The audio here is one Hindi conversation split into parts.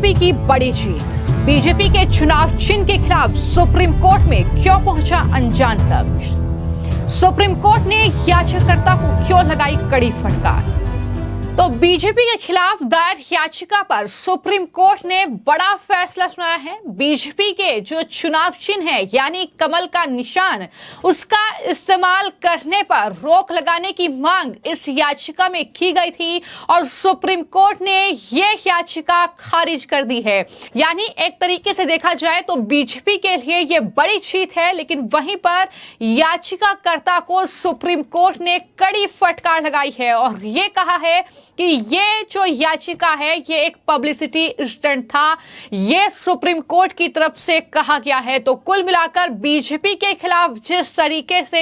बीजेपी की बड़ी जीत। बीजेपी के चुनाव चिन्ह के खिलाफ सुप्रीम कोर्ट में क्यों पहुंचा अनजान शख्स? सुप्रीम कोर्ट ने याचिकाकर्ता को क्यों लगाई कड़ी फटकार? तो बीजेपी के खिलाफ दायर याचिका पर सुप्रीम कोर्ट ने बड़ा फैसला सुनाया है। बीजेपी के जो चुनाव चिन्ह है यानी कमल का निशान, उसका इस्तेमाल करने पर रोक लगाने की मांग इस याचिका में की गई थी और सुप्रीम कोर्ट ने यह याचिका खारिज कर दी है। यानी एक तरीके से देखा जाए तो बीजेपी के लिए यह बड़ी जीत है, लेकिन वहीं पर याचिकाकर्ता को सुप्रीम कोर्ट ने कड़ी फटकार लगाई है और यह कहा है कि ये जो याचिका है ये एक पब्लिसिटी स्टंट था। ये सुप्रीम कोर्ट की तरफ से कहा गया है। तो कुल मिलाकर बीजेपी के खिलाफ जिस तरीके से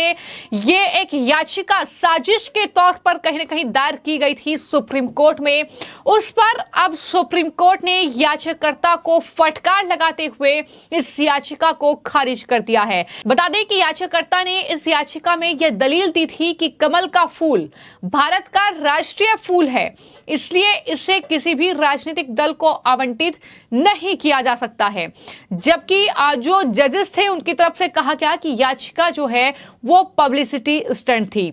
ये एक याचिका साजिश के तौर पर कहीं ना कहीं दायर की गई थी सुप्रीम कोर्ट में, उस पर अब सुप्रीम कोर्ट ने याचिकाकर्ता को फटकार लगाते हुए इस याचिका को खारिज कर दिया है। बता दें कि याचिकाकर्ता ने इस याचिका में यह दलील दी थी कि कमल का फूल भारत का राष्ट्रीय फूल है, इसलिए इसे किसी भी राजनीतिक दल को आवंटित नहीं किया जा सकता है। जबकि जो जजेस थे उनकी तरफ से कहा गया कि याचिका जो है वो पब्लिसिटी स्टंट थी।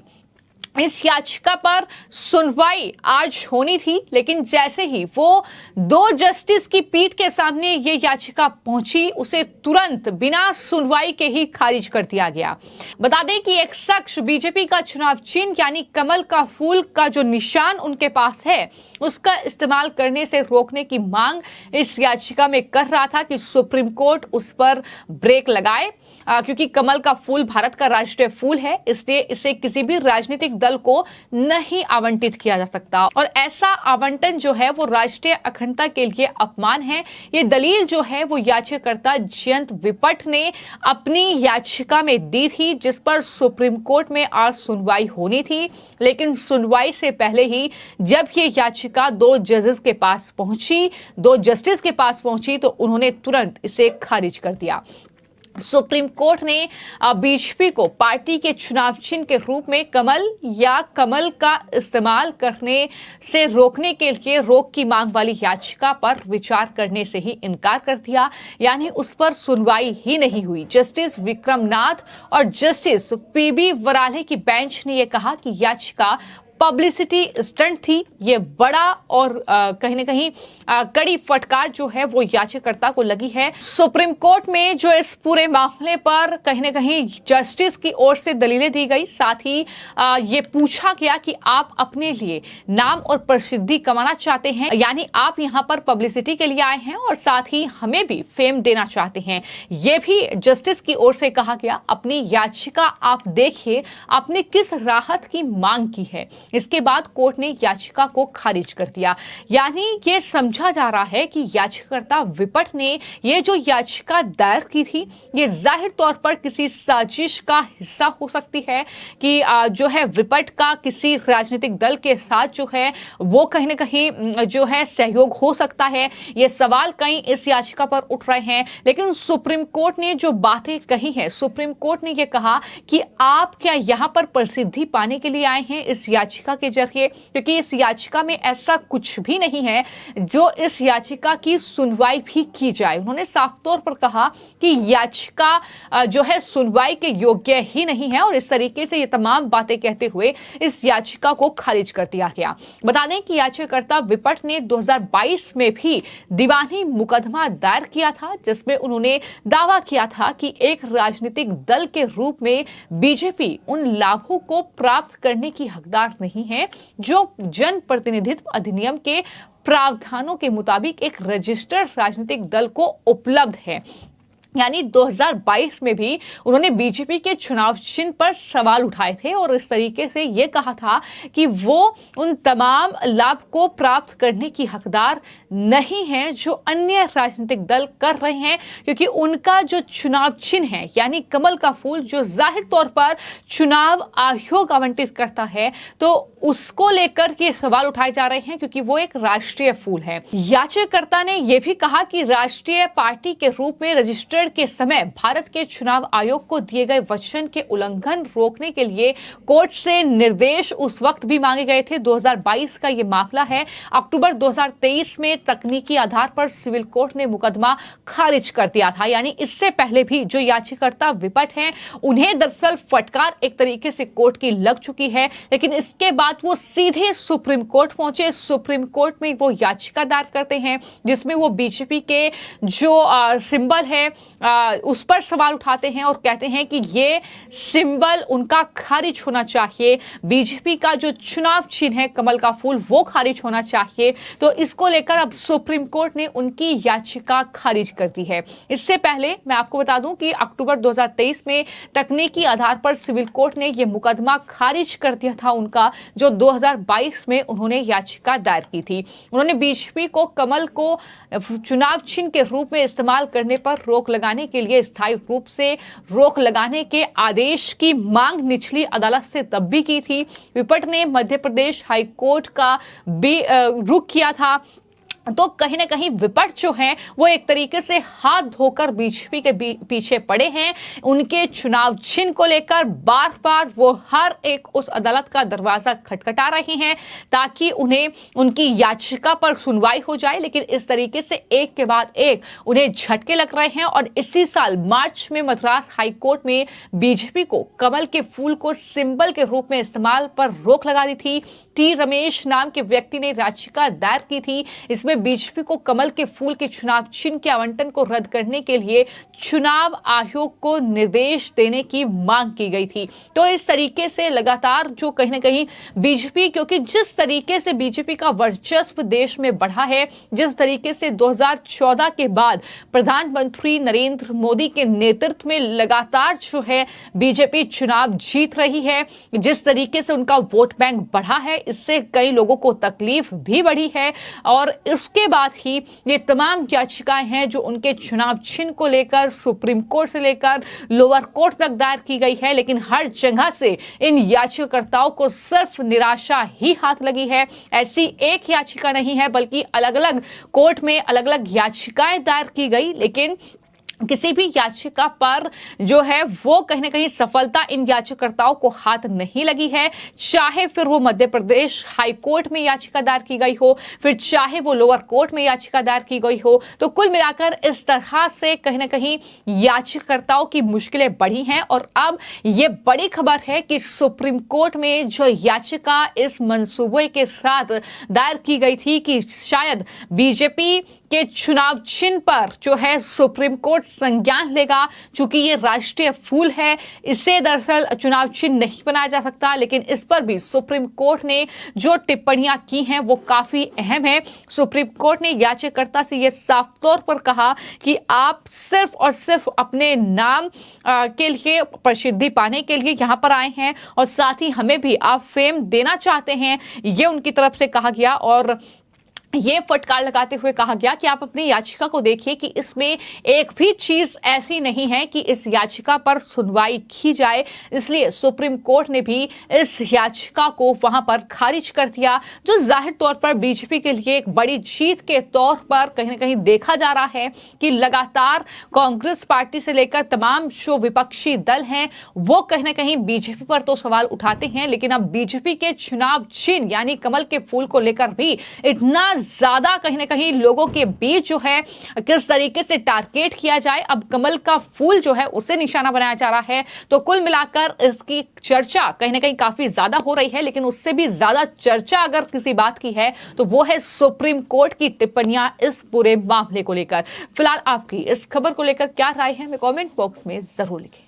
इस याचिका पर सुनवाई आज होनी थी, लेकिन जैसे ही वो दो जस्टिस की पीठ के सामने ये याचिका पहुंची, उसे तुरंत बिना सुनवाई के ही खारिज कर दिया गया। बता दें कि एक शख्स बीजेपी का चुनाव चिन्ह यानी कमल का फूल का जो निशान उनके पास है, उसका इस्तेमाल करने से रोकने की मांग इस याचिका में कर रहा था कि सुप्रीम कोर्ट उस पर ब्रेक लगाए, क्योंकि कमल का फूल भारत का राष्ट्रीय फूल है, इसलिए इसे किसी भी राजनीतिक दल को नहीं आवंटित किया जा सकता और ऐसा आवंटन जो है वो राष्ट्रीय अखंडता के लिए अपमान है। ये दलील जो है वो याचिकाकर्ता जयंत विपट ने अपनी याचिका में दी थी, जिस पर सुप्रीम कोर्ट में आज सुनवाई होनी थी, लेकिन सुनवाई से पहले ही जब ये याचिका दो जजेस के पास पहुंची, दो जस्टिस के पास पहुंची, तो उन्होंने तुरंत इसे खारिज कर दिया। सुप्रीम कोर्ट ने बीजेपी को पार्टी के चुनाव चिन्ह के रूप में कमल या कमल का इस्तेमाल करने से रोकने के लिए रोक की मांग वाली याचिका पर विचार करने से ही इनकार कर दिया, यानी उस पर सुनवाई ही नहीं हुई। जस्टिस विक्रम नाथ और जस्टिस पीबी वराले की बेंच ने यह कहा कि याचिका पब्लिसिटी स्टंट थी। ये बड़ा और कहीं ना कहीं कड़ी फटकार जो है वो याचिकाकर्ता को लगी है। सुप्रीम कोर्ट में जो इस पूरे मामले पर कहीं ना कहीं जस्टिस की ओर से दलीलें दी गई, साथ ही ये पूछा गया कि आप अपने लिए नाम और प्रसिद्धि कमाना चाहते हैं, यानी आप यहाँ पर पब्लिसिटी के लिए आए हैं और साथ ही हमें भी फेम देना चाहते हैं। ये भी जस्टिस की ओर से कहा गया। अपनी याचिका आप देखिए, आपने किस राहत की मांग की है। इसके बाद कोर्ट ने याचिका को खारिज कर दिया। यानी ये समझा जा रहा है कि याचिकाकर्ता विपट ने ये जो याचिका दायर की थी, ये जाहिर तौर पर किसी साजिश का हिस्सा हो सकती है कि जो है विपट का किसी राजनीतिक दल के साथ जो है वो कहीं ना कहीं जो है सहयोग हो सकता है। ये सवाल कई इस याचिका पर उठ रहे हैं, लेकिन सुप्रीम कोर्ट ने जो बातें कही हैं, सुप्रीम कोर्ट ने ये कहा कि आप क्या यहाँ पर प्रसिद्धि पाने के लिए आए हैं इस याचिका के जरिए, क्योंकि इस याचिका में ऐसा कुछ भी नहीं है जो इस याचिका की सुनवाई भी की जाए। उन्होंने साफ तौर पर कहा कि याचिका जो है सुनवाई के योग्य ही नहीं है और इस तरीके से ये तमाम बातें कहते हुए इस याचिका को खारिज कर दिया गया। बता दें कि याचिकाकर्ता विपट ने 2022 में भी दीवानी मुकदमा दायर किया था, जिसमें उन्होंने दावा किया था कि एक राजनीतिक दल के रूप में बीजेपी उन लाभों को प्राप्त करने की हकदार नहीं है जो जन प्रतिनिधित्व अधिनियम के प्रावधानों के मुताबिक एक रजिस्टर्ड राजनीतिक दल को उपलब्ध है। यानी 2022 में भी उन्होंने बीजेपी के चुनाव चिन्ह पर सवाल उठाए थे और इस तरीके से यह कहा था कि वो उन तमाम लाभ को प्राप्त करने की हकदार नहीं है जो अन्य राजनीतिक दल कर रहे हैं, क्योंकि उनका जो चुनाव चिन्ह है यानी कमल का फूल, जो जाहिर तौर पर चुनाव आयोग आवंटित करता है, तो उसको लेकर के सवाल उठाए जा रहे हैं क्योंकि वो एक राष्ट्रीय फूल है। याचिकाकर्ता ने यह भी कहा कि राष्ट्रीय पार्टी के रूप में रजिस्टर्ड दोपहर के समय भारत के चुनाव आयोग को दिए गए वचन के उल्लंघन रोकने के लिए कोर्ट से निर्देश उस वक्त भी मांगे गए थे। 2022 का यह मामला है। अक्टूबर 2023 में तकनीकी आधार पर सिविल कोर्ट ने मुकदमा खारिज कर दिया था। यानी इससे पहले भी जो याचिकाकर्ता विपट हैं, उन्हें दरअसल फटकार एक तरीके से कोर्ट की लग चुकी है, लेकिन इसके बाद वो सीधे सुप्रीम कोर्ट पहुंचे। सुप्रीम कोर्ट में वो याचिका दायर करते हैं जिसमें वो बीजेपी के जो सिंबल है उस पर सवाल उठाते हैं और कहते हैं कि ये सिंबल उनका खारिज होना चाहिए। बीजेपी का जो चुनाव चिन्ह है कमल का फूल, वो खारिज होना चाहिए। तो इसको लेकर अब सुप्रीम कोर्ट ने उनकी याचिका खारिज कर दी है। इससे पहले मैं आपको बता दूं कि अक्टूबर 2023 में तकनीकी आधार पर सिविल कोर्ट ने यह मुकदमा खारिज कर दिया था उनका, जो 2022 में उन्होंने याचिका दायर की थी। उन्होंने बीजेपी को कमल को चुनाव चिन्ह के रूप में इस्तेमाल करने पर रोक लगाने के लिए स्थायी रूप से रोक लगाने के आदेश की मांग निचली अदालत से तब भी की थी। विपट ने मध्य प्रदेश हाई कोर्ट का भी रुख किया था। तो कहीं ना कहीं विपक्ष जो है वो एक तरीके से हाथ धोकर बीजेपी के पीछे पड़े हैं। उनके चुनाव चिन्ह को लेकर बार बार वो हर एक उस अदालत का दरवाजा खटखटा रहे हैं ताकि उन्हें उनकी याचिका पर सुनवाई हो जाए, लेकिन इस तरीके से एक के बाद एक उन्हें झटके लग रहे हैं। और इसी साल मार्च में मद्रास हाई कोर्ट में बीजेपी को कमल के फूल को सिंबल के रूप में इस्तेमाल पर रोक लगा दी थी। टी रमेश नाम के व्यक्ति ने याचिका दायर की थी। इसमें बीजेपी को कमल के फूल के चुनाव चिन्ह के आवंटन को रद्द करने के लिए चुनाव आयोग को निर्देश देने की मांग की गई थी। तो इस तरीके से लगातार जो कहीं ना कहीं बीजेपी, क्योंकि जिस तरीके से बीजेपी का वर्चस्व देश में बढ़ा है, जिस तरीके से 2014 के बाद प्रधानमंत्री नरेंद्र मोदी के नेतृत्व में लगातार जो है बीजेपी चुनाव जीत रही है, जिस तरीके से उनका वोट बैंक बढ़ा है, इससे कई लोगों को तकलीफ भी बढ़ी है। और उसके बाद ही ये तमाम याचिकाएं हैं जो उनके चुनाव चिन्ह को लेकर सुप्रीम कोर्ट से लेकर लोअर कोर्ट तक दायर की गई है, लेकिन हर जगह से इन याचिकाकर्ताओं को सिर्फ निराशा ही हाथ लगी है। ऐसी एक याचिका नहीं है बल्कि अलग अलग कोर्ट में अलग अलग याचिकाएं दायर की गई, लेकिन किसी भी याचिका पर जो है वो कहीं ना कहीं सफलता इन याचिकाकर्ताओं को हाथ नहीं लगी है। चाहे फिर वो मध्य प्रदेश हाई कोर्ट में याचिका दायर की गई हो, फिर चाहे वो लोअर कोर्ट में याचिका दायर की गई हो, तो कुल मिलाकर इस तरह से कहीं ना कहीं याचिकाकर्ताओं की मुश्किलें बढ़ी हैं। और अब ये बड़ी खबर है कि सुप्रीम कोर्ट में जो याचिका इस मंसूबे के साथ दायर की गई थी कि शायद बीजेपी के चुनाव चिन्ह पर जो है सुप्रीम कोर्ट संज्ञान लेगा, चूंकि ये राष्ट्रीय फूल है, इसे दरअसल चुनाव चिन्ह नहीं बनाया जा सकता, लेकिन इस पर भी सुप्रीम कोर्ट ने जो टिप्पणियां की हैं वो काफी अहम है। सुप्रीम कोर्ट ने याचिकाकर्ता से यह साफ तौर पर कहा कि आप सिर्फ और सिर्फ अपने नाम के लिए प्रसिद्धि पाने के लिए यहां पर आए हैं और साथ ही हमें भी आप फेम देना चाहते हैं, ये उनकी तरफ से कहा गया। और ये फटकार लगाते हुए कहा गया कि आप अपनी याचिका को देखिए कि इसमें एक भी चीज ऐसी नहीं है कि इस याचिका पर सुनवाई की जाए, इसलिए सुप्रीम कोर्ट ने भी इस याचिका को वहां पर खारिज कर दिया, जो जाहिर तौर पर बीजेपी के लिए एक बड़ी जीत के तौर पर कहीं ना कहीं देखा जा रहा है कि लगातार कांग्रेस पार्टी से लेकर तमाम जो विपक्षी दल हैं वो कहीं ना कहीं बीजेपी पर तो सवाल उठाते हैं, लेकिन अब बीजेपी के चुनाव चिन्ह यानी कमल के फूल को लेकर भी इतना ज्यादा कहीं ना कहीं लोगों के बीच जो है किस तरीके से टारगेट किया जाए, अब कमल का फूल जो है उसे निशाना बनाया जा रहा है। तो कुल मिलाकर इसकी चर्चा कहीं ना कहीं काफी ज्यादा हो रही है, लेकिन उससे भी ज्यादा चर्चा अगर किसी बात की है तो वो है सुप्रीम कोर्ट की टिप्पणियां इस पूरे मामले को लेकर। फिलहाल आपकी इस खबर को लेकर क्या राय है, हमें कमेंट बॉक्स में जरूर लिखें।